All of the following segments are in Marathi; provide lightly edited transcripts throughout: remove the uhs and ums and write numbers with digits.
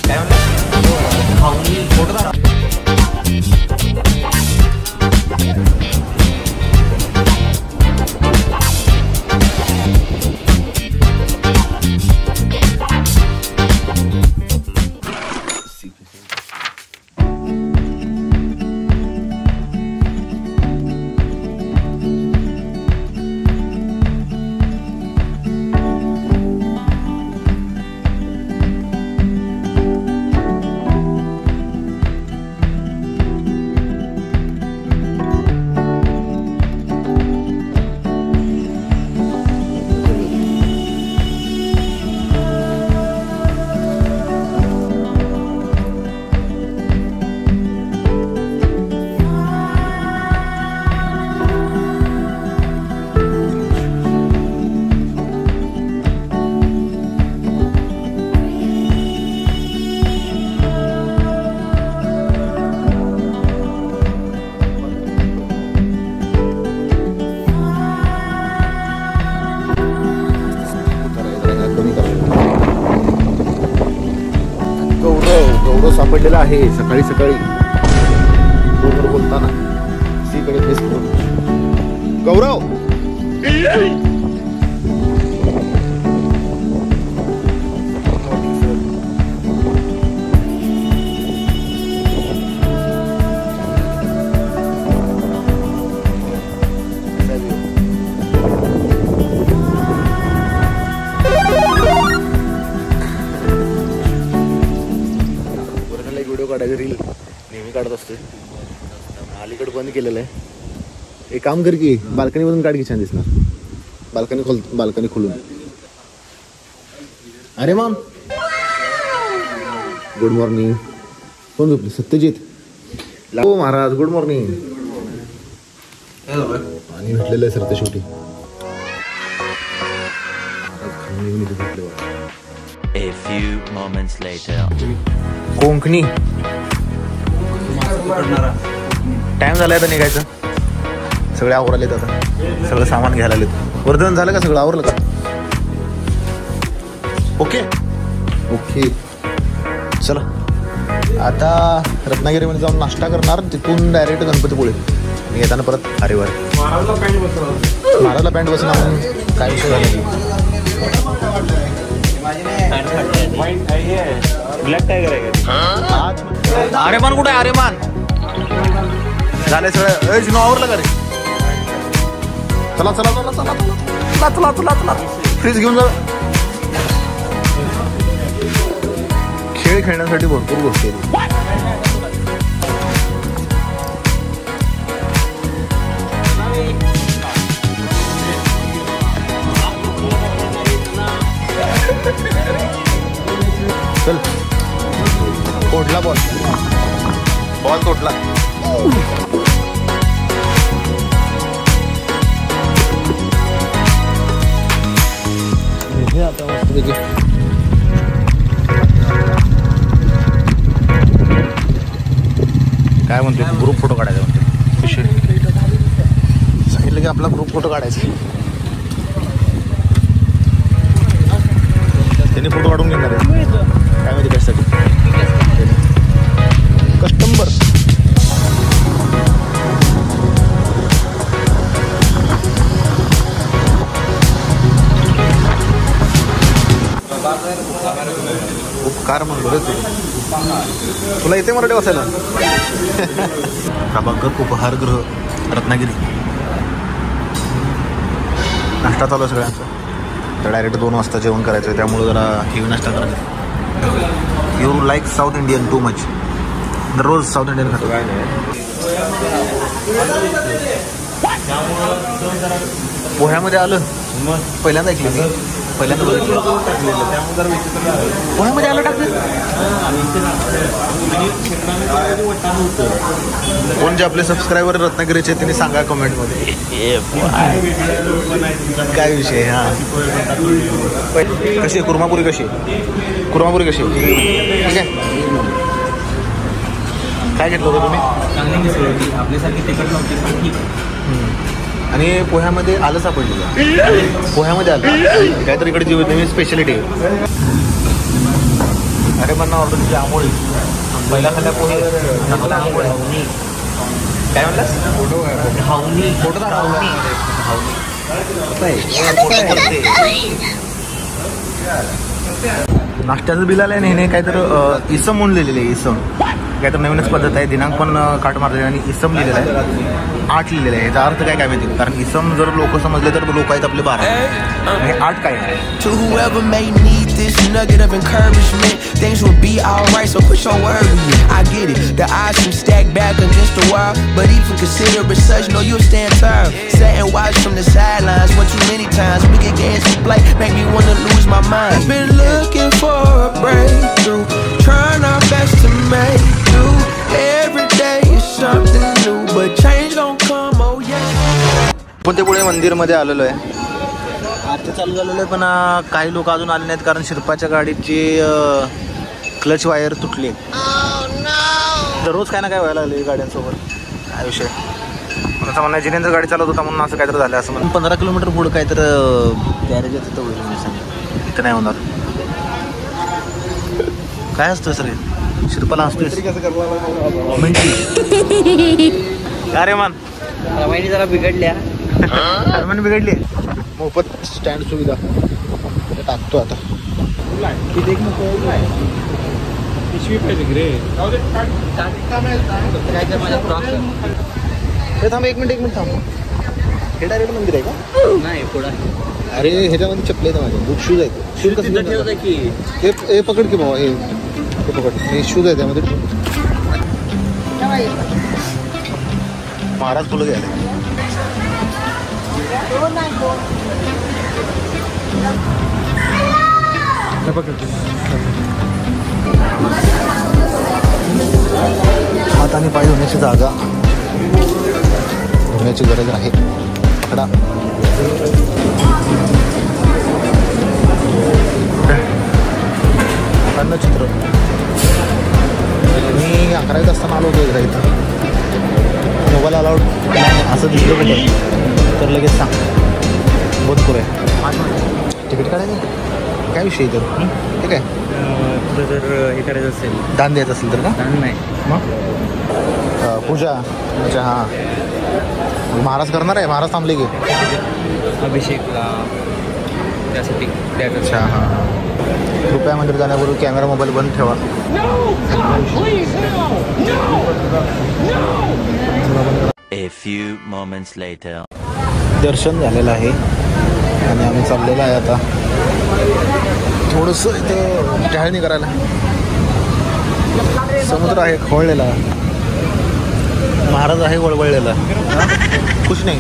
काय म्हणलं खाऊन फोटो सापडलेला आहे सकाळी सकाळी फोनवर बोलताना सीकडे दिसतो गौरव. काढायचं रील नेहमी काढत असते, अलीकडे बंद केलेलं आहे. एक काम कर की बाल्कनी मधून काढ की, छान दिसणार. बाल्कनी खोलून. अरे मॅम गुड मॉर्निंग. कोण झोपली? सत्यजित. हो महाराज गुड मॉर्निंग. आणि भेटलेलं आहे सर ते शेवटी. A few moments later. Konkani time झालाय तर निघायचं. सगळे आवरालेत आता, सगळं सामान घ्यायला आलेत. वर्धन झालं का? सगळं आवरलं का? ओके ओके चला आता रत्नागिरीमध्ये जाऊन नाश्ता करणार, तिथून डायरेक्ट गणपतीपुळे. येताना परत हरिवार. महाराजला पॅन्ट बसणार. काय विषय झाला? ब्लॅक टायगर आहे का? आरेमान कुठे आहे? आरेमान झाले सगळं. जिनो आवरलं का रे? चला चला चला चला चला चला चला चला. फ्रीज घेऊन जा. खेळ खेळण्यासाठी भरपूर गोष्टी आहेत. चल तोडला बॉल तोडला. आता मस्तपैकी काय म्हणते ग्रुप फोटो काढायचा म्हणते. विषय सांगितलं की आपला ग्रुप फोटो काढायचा. त्यांनी फोटो काढून घेणार आहे काय माहिती कशासाठी. कस्टमर उपकार म्हणलो रे तू. तुला येते मराठी वाचायला? प्रभाकर उपहारगृह रत्नागिरी. नाश्ता चालू आहे सगळ्यांचा. तर डायरेक्ट 2 वाजता जेवण करायचं आहे, त्यामुळे जरा हेवी नाश्ता करायचा. You like south Indian too much? दररोज साऊथ इंडियन खातो काय नाही. पोह्यामध्ये आलं मग पहिल्यांदा ऐकलं मी. पहिल्यांदा पोह्यामध्ये आलं टाकलं. कोण जे आपले सबस्क्रायबर रत्नागिरीचे त्यांनी सांगा कमेंटमध्ये काय विषय. हां कशी आहे कुर्मापुरी? कशी आहे कुर्मापुरी? कशी आहे? काय घेतलं होतं तुम्ही? आपल्यासारखी तिखट नव्हती. आणि पोह्यामध्ये आलं सापडलेलं. पोह्यामध्ये आलं काहीतरी इकडे जी नवीन स्पेशालिटी आहे. अरे म्हणणं ऑर्डर तुझी आंबोळी पहिला खाल्ल्या पोहे आंबोळी. काय म्हणलास? फोटो नाश्त्याचं बिल आलंय नाही काहीतरी इसम म्हणून लिहिलेलं आहे. इसम काहीतरी नवीनच पद्धत आहे. दिनांक पण काट मारलेला आणि इसम लिहिलेला आहे. 8 लिहिलेलं आहे. याचा अर्थ काय काय माहिती कारण इसम जर लोक समजले तर लोक आहेत आपले 12 आणि 8 काय आहे. To whoever may need this nugget of encouragement, things will be alright, so put your word in it. I get it, the odds seem stacked back against the wall, but even consider it such, no you'll stand tall. Sit and watch from the sidelines, one too many times, we get games to play, make me wanna lose my mind. Been looking for a breakthrough, trying our best to make do. Every day is something new, but change gon' come, oh yeah. पण ते पुढे मंदिरमध्ये आलेलो आहे. आता चालू झालेलं आहे पण काही लोक अजून आले नाहीत कारण शिरपाच्या गाडीची क्लच वायर तुटली. दररोज काय ना काय व्हायला लागले गाड्यांसोबत. काय विषय त्याचा म्हणणं जिनेंद्र गाडी चालवत होता म्हणून असं काहीतरी झालं असं म्हणून. 15 किलोमीटर पुढं काहीतरी गॅरेज आहे तिथं होईल म्हणजे सांगितलं. इथं नाही होणार. काय असतं सर शिरपाला असतोय अरे मान रमाईने जरा बिघडल्या. हरमान बिघडली. मोफत स्टँड सुविधा टाकतो आता. थांब एक मिनिट थांब. हे डायरेक्ट मंदिर आहे का? नाही पुढे. अरे ह्याच्यामध्ये चपले आहेत माझे. बुट शूज आहेत. शूज कसं हे पकड की बाबा. हे पकड. हे शूज आहे त्यामध्ये. महाराज फुलं घ्यायला हात आणि पाय धुण्याची जागा धुण्याची गरज आहे. अन्नचित्र मी 11वीत असताना आलो होतो एकदा इथं. मोबाईल अलाउड नाही असं दिसलं कुठं तर लगेच सांग. बोधपूर आहे. तिकीट काढायचं काय विषय तर ठीक आहे. तुला जर हे करायचं असेल दान द्यायचं असेल तर का? दान नाही मग पूजा. अच्छा हां महाराज करणार आहे. महाराज थांबले की अभिषेकला त्यासाठी द्यायचं. अच्छा हां. कृपया मंदिर जाण्यापूर्वी कॅमेरा मोबाईल बंद ठेवा. A few moments later. दर्शन झालेलं आहे आणि आम्ही चाललेलं आहे आता थोडंसं इथं टहळणी करायला. समुद्र आहे खवळलेला. महाराज आहे वळवळलेला. खुश नाही.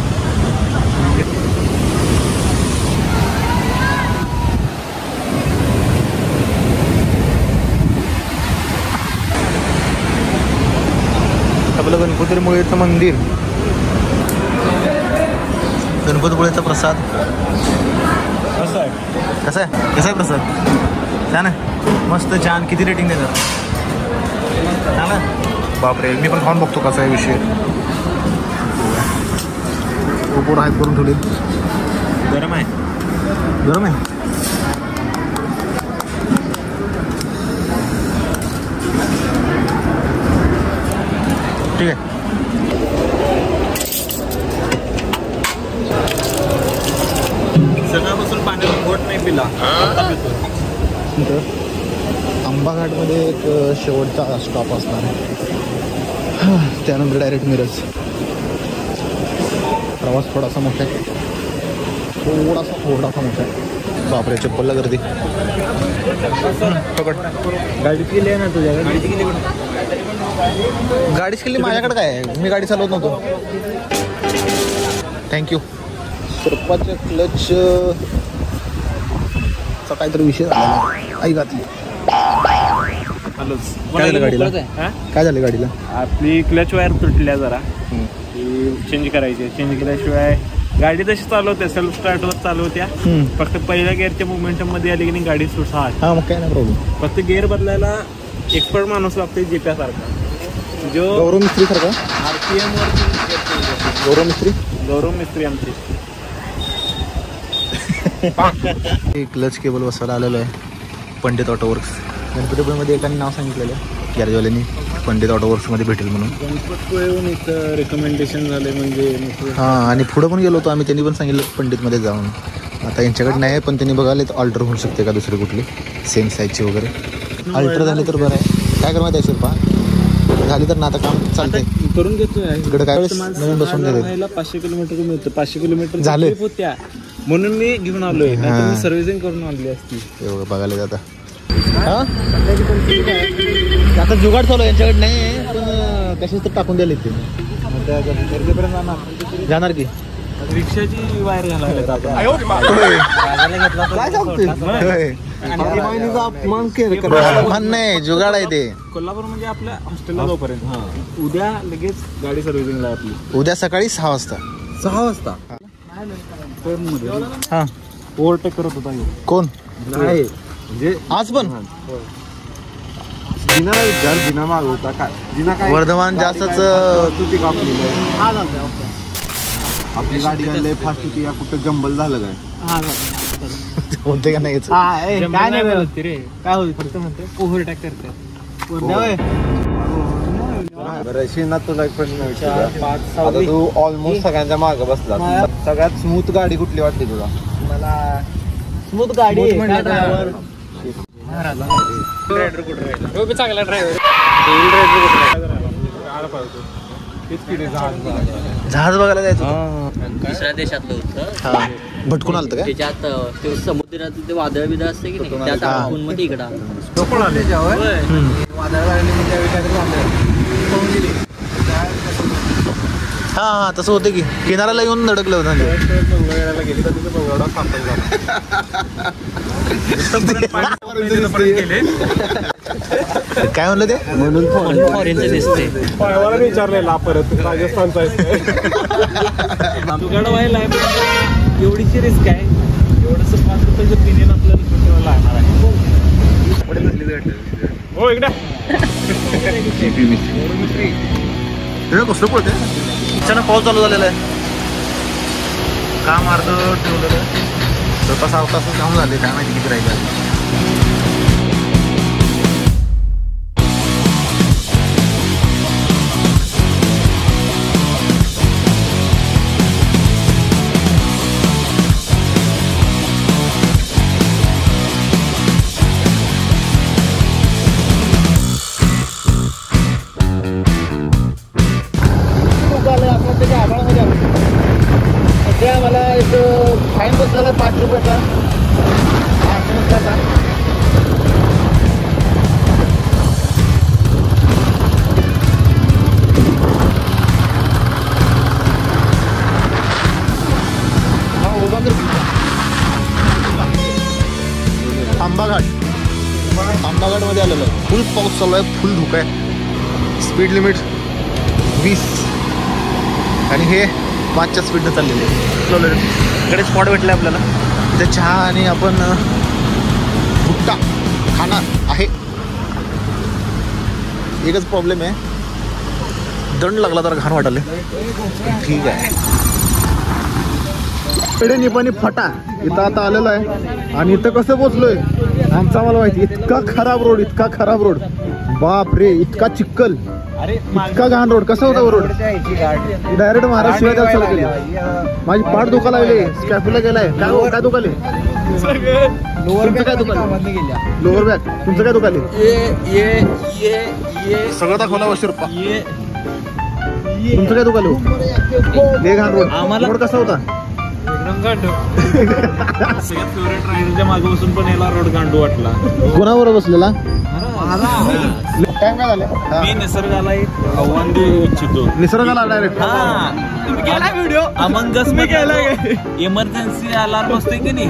आपलं गणपतीमुळेचं मंदिर. गणपतीपुळेचा प्रसाद कसा आहे प्रसाद? छान आहे. मस्त छान. किती रेटिंग देतात? छान आहे. बापरे मी पण खाऊन बघतो कसा आहे विषय. पोर आहेत करून ठेवले. गरम आहे. गरम आहे. ठीक आहे. सकाळपासून पाण्याचा घोट नाही पिला. आंबा घाटमध्ये एक शेवटचा स्टॉप असणार आहे. त्यानंतर डायरेक्ट मिरज. प्रवास थोडासा मोठा आहे. थोडासा मोठा आहे. बापरे चप्पलला गर्दी. पकड. गाडी केली आहे ना तुझ्या? गाडीची केली. गाडीच केली माझ्याकडे काय आहे? मी गाडी चालवत नव्हतो. थँक्यू. शिरपाच्या क्लच चा काहीतरी विषय झाला. आई घातली. काय झालं गाडीला? काय झालं गाडीला? आपली क्लच वायर तुटल्या जरा. चेंज करायची. चेंज केल्याशिवाय गाडी तशी चालवते. सेल्फ स्टार्टवर चालवत्या. फक्त पहिल्या गिअरच्या मोमेंटम मध्ये आली की नाही गाडी सुटतात. हा मग काय नाही प्रॉब्लेम. फक्त गिअर बदलायला एक्सपर्ट माणूस लागते. जीप्यासारखा जो गौरव मिस्त्री सारखा. RPM वर गौरव मिस्त्री गौरव मिस्त्री आमचे. क्लच केबल बसवायला आलेलो आहे पंडित ऑटो वर्क्स. गणपतीपुळेमध्ये एकाने नाव सांगितलेलं गॅरेजवाल्यांनी पंडित ऑटो वर्क्समध्ये भेटेल म्हणून. गणपतपुळेहून इथं रेकमेंडेशन झाले म्हणजे. हां, आणि पुढं पण गेलो होतो आम्ही, त्यांनी पण सांगितलं पंडितमध्ये जाऊन. आता यांच्याकडे नाही पण त्यांनी बघाले ऑल्टर होऊ शकते का दुसरी कुठली सेम साईजची वगैरे. अल्टर झाली तर बरं आहे. काय कर माहिती आहे शिल्पा, झाली तर ना आता काम चालतंय करून घेतोय. इकडे काय नवीन बसून देते. 500 किलोमीटर मिळतं. 500 किलोमीटर झाले होत्या म्हणून मी घेऊन आलोय. मी सर्व्हिसिंग करून आणली असती. बघायला जाता. हां, आता जुगाड चालू आहे यांच्याकडे नाही पण कशाच तर टाकून द्यायला ते जाणार की रिक्षाची वायर घालायला नाही जुगाड आहे ते. कोल्हापूर म्हणजे आपल्या हॉस्टेलला जाऊपर्यंत. उद्या लगेच गाडी सर्व्हिसिंगला आपली. उद्या सकाळी 6 वाजता. 6 वाजता हां, ओव्हरटेक करत होता. कोण म्हणजे आज पण जिना मागवता काय वर्धमान जास्तच आपली गाडी लय फास्ट होती या कुठं जंबल झालं काय होते का नाही काय नाही रे. काय होत फक्त म्हणते ओव्हरटेक करते. बरं शेनात तुला एक प्रश्न विचारला. आता तू ऑलमोस्ट सगळ्यांच्या मागे बसला. सगळ्यात स्मूथ गाडी कुठली वाटली तुला? मला स्मूथ गाडी चांगला ड्रायव्हर. जहाज बघायला जायचं. दुसऱ्या देशातलं होतं. हां, भटकून आलं का? त्याच्यात ते समुद्रात ते वादळ बिदळ असते की नाही, त्यात आपण मध्ये इकडं हां हां, तसं होतं की किनाऱ्याला येऊन धडकलं होतं. काय म्हणलं ते? म्हणून फॉरेनचं दिसते. विचारलेला परत राजस्थानचा जुगाड व्हायला एवढीची रिस्क आहे. एवढंच 5 रुपयाचं पिनियन आपल्याला लागणार आहे. हो इकडे कसलं पडते अचानक पाऊस चालू झालेला आहे. काम अर्ध ठेवलेलं 6 तास काम झाले. काय माहिती किती राहिलं. मला एक फाईन बसला 5 रुपयाचा. आंबाघाट मध्ये आलेलं आहे. फुल पाऊस चालू आहे, फुल धुका आहे. स्पीड लिमिट 20 आणि हे 5च्या स्पीडनं चाललेले आहे. इकडे स्पॉट भेटले आपल्याला. इथे चहा आणि आपण भुट्टा खाणार आहे. एकच प्रॉब्लेम आहे, दंड लागला तर घाण वाटायला. ठीक आहे. इकडे निपाणी फटा इथं आता आलेलो आहे. आणि इथं कसं पोचलोय आमचा मला माहिती. इतका खराब रोड, इतका खराब रोड. बाप रे, इतका चिक्कल, इतका घाण रोड. कसा होता रोड? डायरेक्ट महाराष्ट्र चालू केली. माझी पाठ दुखा लागली. स्कॅफुला गेलाय. काय दुखाले? तुमचं काय दुखाले? Lower back. तुमचं काय दुखाले? सगळं दाखवला शिरपा. तुमचं काय दुखाले? ले घाण रोड. रोड कसा होता? सगळ्यात फेवरेट रायडरच्या मागे बसून पण याला रोड गांडू वाटला. कोणावर बसलेला? टाइम काय झालं? मी निसर्गाला एक आव्हान देऊ इच्छितो. निसर्गाला डायरेक्ट व्हिडिओ अमंगस मी केला. इमर्जन्सी अलार्म असते की नाही,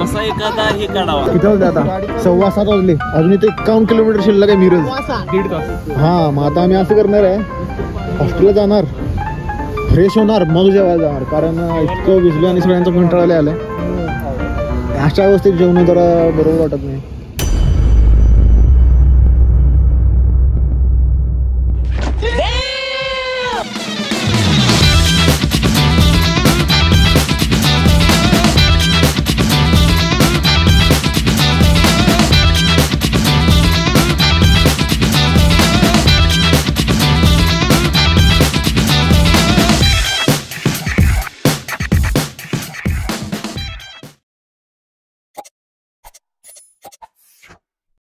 तसा एखादा हे काढावा. किती वाजले आता? 7:15 वाजले. अजून इथे 51 किलोमीटर शिल्लक आहे मिरज. 1.5 तास. हा, मग आता आम्ही असं करणार आहे, हॉस्टेलला जाणार, फ्रेश होणार, मग जेवायला जाणार. कारण इतकं भिजलो आणि सगळ्यांचं कंटाळायला आलंय. अशा अवस्थेत जेवण जरा बरोबर वाटत नाही.